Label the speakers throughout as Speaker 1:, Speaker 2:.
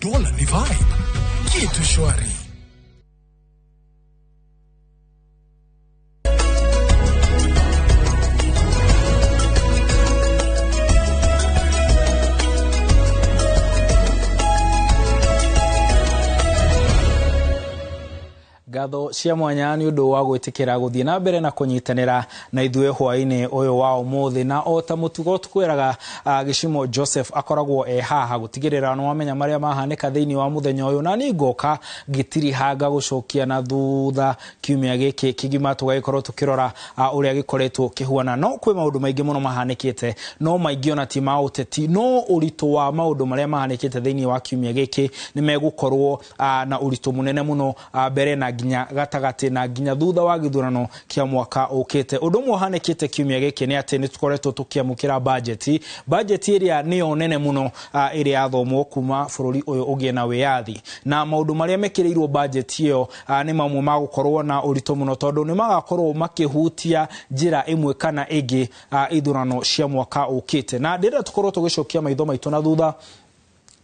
Speaker 1: Dola ni vibe. Kitu shwari.
Speaker 2: Gatho cia mwanya ni undu wa gwitikira guthie na mbere na kunyitanira na ithue hwaine uyu wa umuthi na ota mutugo tukwiraga Gicimo Joseph akoragwo haha gutigirira no wamenya maria mahanika thiini wa muthenya uyu na ni ngoka gitiri hanga gucokia na thutha kiumia giki kigima tugagikorwo tukirora uria gikoretwo kihuana no kwi maundu maingi muno mahanikite no maingi ona ti ma uteti no uritu wa maundu maria mahanikite thiini wa kiumia giki ni megukorwo na uritu munene muno mbere na ginya gatagati na ginya thutha wa githurano kia mwaka ukite undu mwahanekite kiumia giki ni ati nitukoretwo tukiamukira budget iria niyo nene muno iria athomwo kuma bururi uyu ugie na wiathi na maundu maria mekireirwo budget iyo ni mamwe ma gukorwo na urito muno tondu ni magakorwo makihutia njira imwe kana ingi ithurano cia mwaka ukite na ndira tukorwo tugicokia maitho maitu na thutha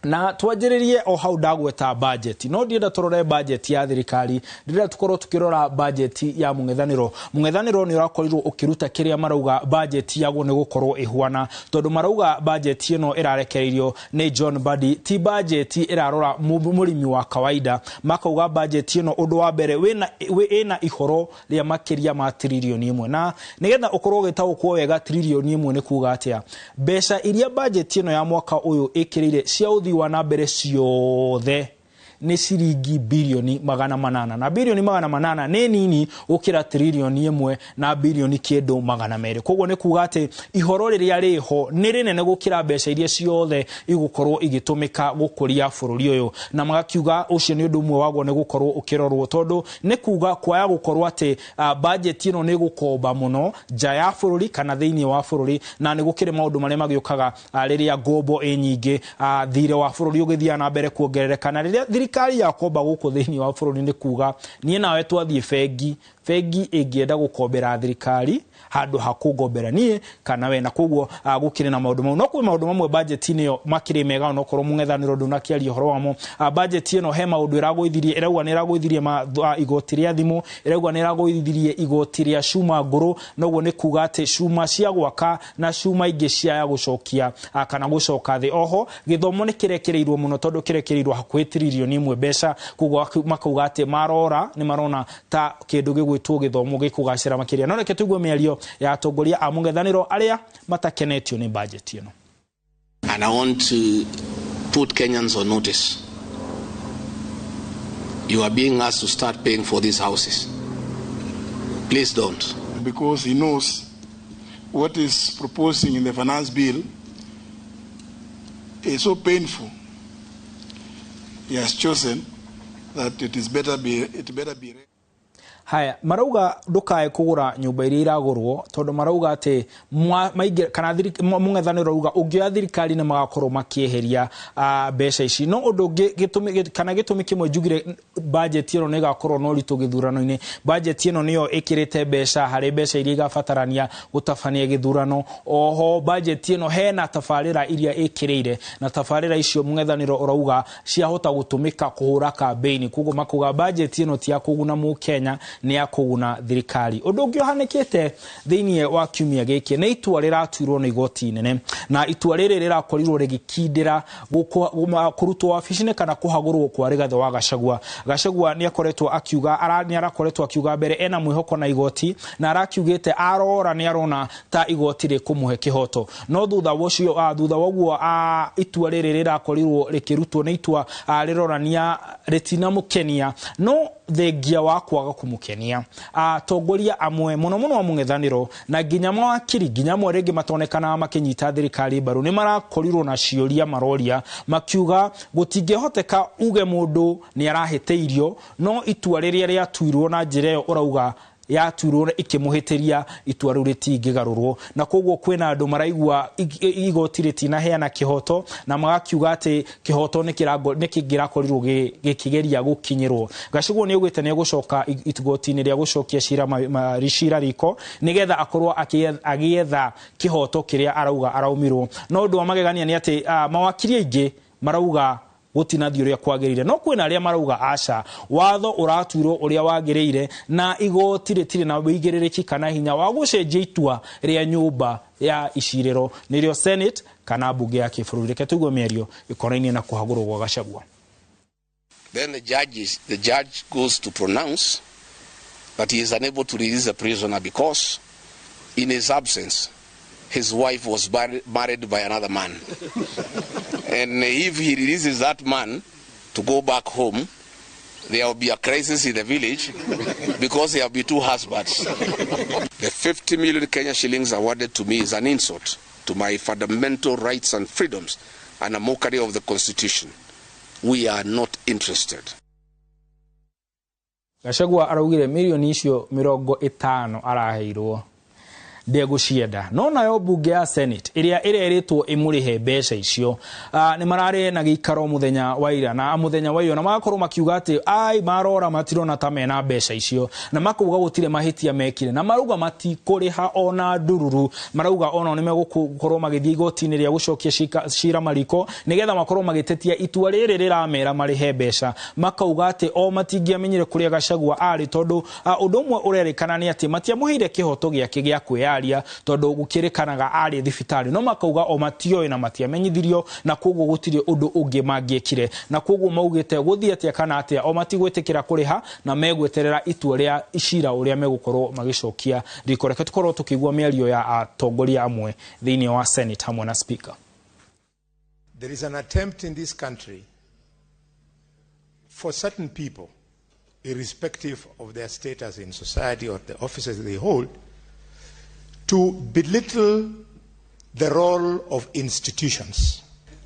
Speaker 2: na twajiririe o hau ndagweta budget no ndienda turore budget ya thirikari ndienda tukorwo tukirora budget ya mung'ethaniro ni urakorirwo ukiruta kiria marauga budget yaguo ni gukorwo ihuana tondu marauga budget ino irarekereirio ni John Badi ti budget irarora murimi wa kawaida makauga budget ino undu wa mbere wina ihoro ria makiria ma trilioni imwe na nigetha ukorwo gitaukwo wega trilioni imwe ni kuga atia mbeca iria budget ino ya mwaka uyu ikirire cia wa na mbere ciothe ni ciringi bilioni 800 na bilioni 800 ni nini ukira trilioni imwe na bilioni kindu 200 koguo ni kuga ati ihoro riria riho ni rinene gukira mbeca iria ciothe igukorwo igitumika gukuria bururi uyu na magakiuga ucio ni undu umwe waguo ni gukorwo ukirorwo tondu ni kuga kwaya gukorwo ati budget ino ni gukomba muno nja ya bururi kana thiini wa bururi na ni gukire maundu maria magiukaga riria ngombo nyingi thire wa bururi ugithia na mbere kuongerereka na riria thirikari ya komba guku thiini wa bururi ni kuga nie nawe twathie fegi ingienda gukombera thirikari handu hakugombera nie kana we na koguo gukire na maundu mau no kwi maundu mamwe budget ino makire mega no korwo mung'ethaniro ndunakiaria horo wamo budget ino he maundu iragwithirie irauga ni iragwithirie igoti ria thimu irauga ni iragwithirie igoti ria cuma nguru noguo ni kuga ati cuma cia gwaka na cuma ingi cia ya gucokia kana gucoka thi oho githomo ni kirekereirwo muno tondu kirekereirwo hakuhi trilioni imwe mbeca koguo makauga ati marora ni marona ta kindu gigwitwo githomo gikugacira makiria no reke tuigwe miario ya atongoria a mung'ethaniro aria matakenetio ni budget ino.
Speaker 3: And I want to put Kenyans on notice. You are being asked to start paying for these houses. Please don't.
Speaker 4: Because he knows what is proposing in the finance bill is so painful. He has chosen that it better be.
Speaker 2: Haya marauga ndukae kugura nyumba iria iragurwo tondu marauga ati kana mung'ethaniro uga ungioya thirikari ni magakorwo makieheria mbeca ici no undu gitumi kimwe njugire budget ino ni gakorwo no ritu githurano-ini budget ino niyo ikirite mbeca hari mbeca iria igabatarania gutabania githurano oho budget ino hena tafarira iria ikireire na tafarira icio mung'ethaniro urauga ciahota gutumika kuhura campaign kugo makuga budget ino ti ya kuguna mu Kenya ni ya kuguna thirikari undu ungi uhanikite thiini wa kiumia giki ni itua riratuirwo ni igoti nene na itua riri rirakorirwo rigikindira kurutwo wabici-ini kana kuhagurwo kwa Rigathi wa Gachagua ni akoretwo akiuga mbere ena mwihoko na igoti na arakiugite arora ni arona ta igoti rikumuhe kihoto no thutha woguo itua riri rirakorirwo rikirutwo ni itua rirorania ritina mukenia no thengia wa kwaga kumukenia atongoria amwe muno wa mung'ethaniro na ginya mawakiri ginya mwarege matonekana makinyita thirikari baru ni marakorirwo na cioria maroria makiuga gutingehoteka uge mundu ni arahiteirio no itua riria riatuirwo na njira yo urauga ya turore ikimuhitiria itua riu ritingigarurwo na koguo kwina andu maraigua igoti ritina heana kihoto na magakiuga ati kihoto ni kingirakorirwo gikigeria gukinyirwo Gachagua ni ugite ni gucoka igoti-ini ria gucokia cira riko nigetha akorwo agietha kihoto kiria arauga araumirwo no ndu magegania ni ati mawakiri aingi marauga gutinathio uria kwagirire no kwina aria marauga aca watho uratuirwo uria wagirire na igoti ritire na wigiririci kana hinya wa gucenjia itua ria nyumba ya iciriro nirio Senate kana bunge ya kibururi. Reke tugue mĩario ĩkonainie na kuhagũrwo gwa Gachagua.
Speaker 3: Then the judge goes to pronounce that he is unable to release the prisoner because in his absence his wife was married by another man. And if he releases that man to go back home, there will be a crisis in the village because there will be two husbands. The 50 million Kenya shillings awarded to me is an insult to my fundamental rights and freedoms and a mockery of the Constitution. We are not interested.
Speaker 2: Gachagua araugire milioni icio 50 araheirwo ndegucienda no nayo bunge ya Senate iria iretwo imurihe mbeca icio ni marare na gikaro muthenya wa ira na muthenya wa iyo na magakorwo makiuga ati ai marora matirona ta mena mbeca icio na makuga gutire mahitia mekire na maruga matikuriha ona ndururu marauga ona ni megukorwo magithii igoti-ini ria gucokia cira mariko nigetha makorwo magitetia itua riri riramera marihe mbeca makauga ati o matingiamenyire kuria Gachagua ari tondu undu umwe urerikana ni ati matiamuheire kihoto giake gia kwiya tondu gukirikanaga ari thibitari no makauga o matioe na matiamenyithirio na koguo gutire undu ungi mangiekire na koguo maugite guthii atia kana atia o matigwetekera kuriha na megweterera itua ria icira uria megukorwo magicokia riko. Reke tukorwo tukigua miario ya atongoria amwe thiini wa Senate hamwe na speaker.
Speaker 5: There is an attempt in this country for certain people, irrespective of their status in society or the offices they hold, to belittle the role of institutions.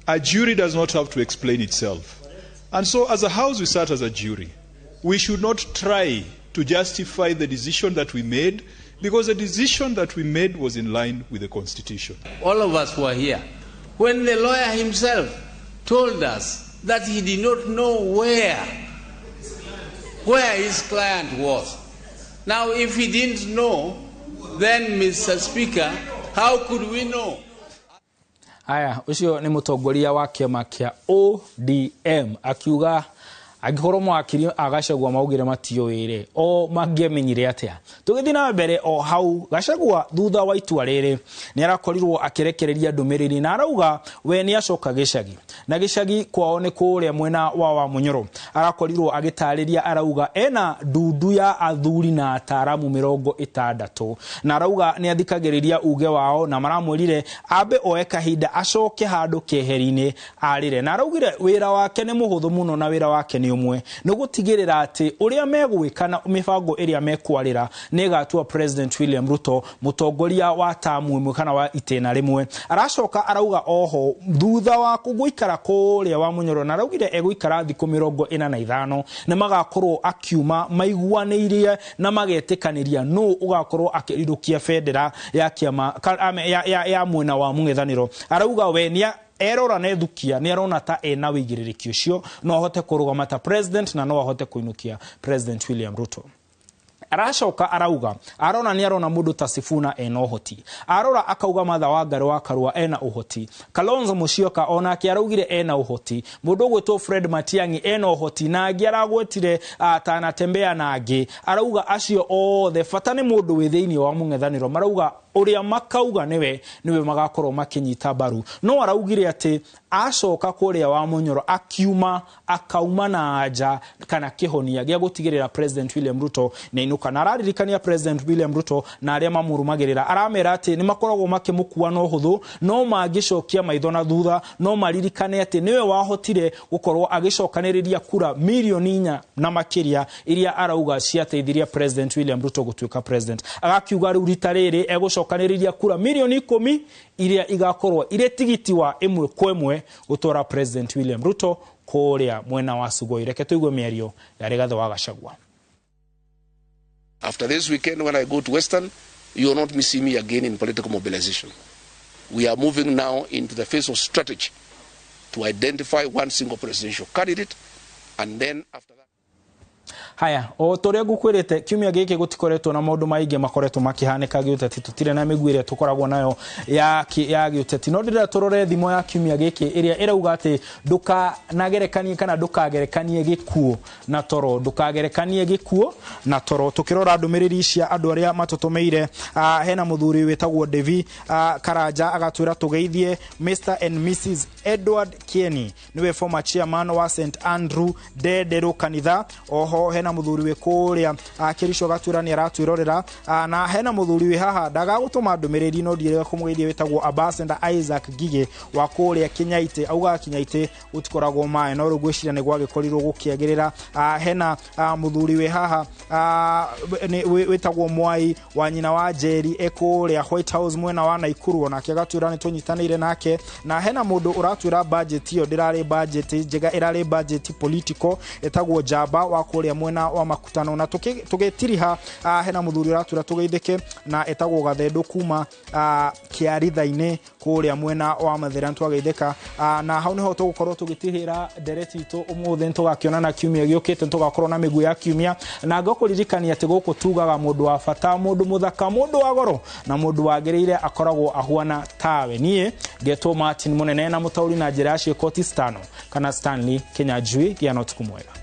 Speaker 6: A jury does not have to explain itself. And so as a house we sat as a jury. We should not try to justify the decision that we made because the decision that we made was in line with the Constitution.
Speaker 7: All of us were here when the lawyer himself told us that he did not know where his client was. Now if he didn't know, then, Mr. Speaker, how could we know?
Speaker 2: Aya, ucio ni mutongoria wa kiama kia ODM akiuga agikorwo mwakiri Gachagua maugire matioire o mangemenyire atia tugithii na mbere o hau Gachagua thutha wa itua riri ni arakorirwo akirekereria ndumiriri na arauga we ni acoka Gĩcagi na Gĩcagi kwao ni kuria mwena wa Munyoro arakorirwo agitariria arauga ena ndundu ya athuri na ataramu 60 na arauga ni athikagiriria uge wao na maramwirire ambe oe kahinda acoke handu keheri-ini arire na araugire wira wake ni muhuthu muno na wira wake ni umwe no gutigirira ati uria megwikana mibango iria mekwarira negatua President William Ruto mutongoria wa tamu imwe kana wa itena rimwe aracoka arauga oho thutha wa kuguikara kuria wa Munyoro na araugire eguikara thiku 45 na magakorwo akiuma maiguanirie na magetikaniria no ugakorwo akirirukia federa ya kiama ya mwena wa mung'ethaniro arauga we nia erora nethukia ni arona ta ena wigiririki ucio no ahote kurugama ta president na no ahote kuinukia President William Ruto. Aracoka arauga arona ni arona mundu ta Sifuna ena uhoti arora akauga Martha Wangari wa Karua ena uhoti Kalonzo Musyoka ona akiaraugire ena uhoti mundu gwetwo Fred Matiang'i ena uhoti na agiaragwetire atanatembea na angi arauga acio othe bata ni mundu wi thiini wa mung'ethaniro marauga uria makauga niwe magakorwo makinyita baru no araugire ati acoka kuria wa Munyoro akiuma akauma na aja kana kihonia gia gutigirira President William Ruto na inuka na araririkania President William Ruto na aria mamurumagirira aramera ati ni makoragwo makimukua no huthu no magicokia maitho na thutha no maririkane ati niwe wahotire gukorwo agicokaniriria kura milioni 4 na makiria iria arauga ciateithiria President William Ruto gutuika president agakiuga riu rita riri egucokaniriria kura milioni 10 iria igakorwo ire tigiti wa imwe kwa imwe gutora President William Ruto kuria mwena wa Sugoi. Reke tuigue miario ya Rigathi wa Gachagua.
Speaker 3: After this weekend, when I go to Western, you will not see me again in political mobilization. We are moving now into the phase of strategy to identify one single presidential candidate, and then after that.
Speaker 2: Haya, o toria ngukwirite kiumia giki gutikoretwo na maundu maingi makoretwo makihaneka giuteti tutire na miguire tukoragwo nayo ya giuteti no ndira turore thimo ya kiumia giki iria irauga ati ndukanagerekanie kana ndukagerekanie gikuo na toro ndukagerekanie gikuo na toro tukirora ndumiriri cia andu aria matutumeire hena muthuri wetagwo Devi Karanja agatwira tugeithie Mr and Mrs Edward Kieni niwe former chairman wa St Andrew Dedero kanitha oho hena muthuri we kuria Kirisho gatwira ni aratwirorera na hena muthuri we haha ndaga gutuma ndumiriri no ndiere kumugeithia wetagwo Ambassador Isaac Gige wa kuria Kinyaite auga Kinyaite utikoragwo mae no rugwicira ni gwagikorirwo gukiagirira hena muthuri we haha wetagwo Mwai wa nyina wa Njeri ekuria White House mwena wa Naikuru na kiagatwira ni tunyitanire nake na hena mundu uratwira budget yo ndirari budget njega irari budget political etagwo Jamba wa kuria mwena wa makutano na tugetiriha hena muthuri uratwira tugeithike na etagwo Gathendu kuma Kiaritha-ine kuria mwena wa Mathira twageithika na hau niho tugukorwo tugitihira ndereti itu umuthi tugakiona na kiumia giukite tugakorwo na migu ya kiumia na ngakuririkania ati guku tugaga mundu wa bata mundu muthaka mundu wa goro na mundu wagiriire akoragwo ahuana tawe nie getwo Martin munene na mutauri na njira ya Kotistano kana Stanley Kenya Jui gia not kumwega.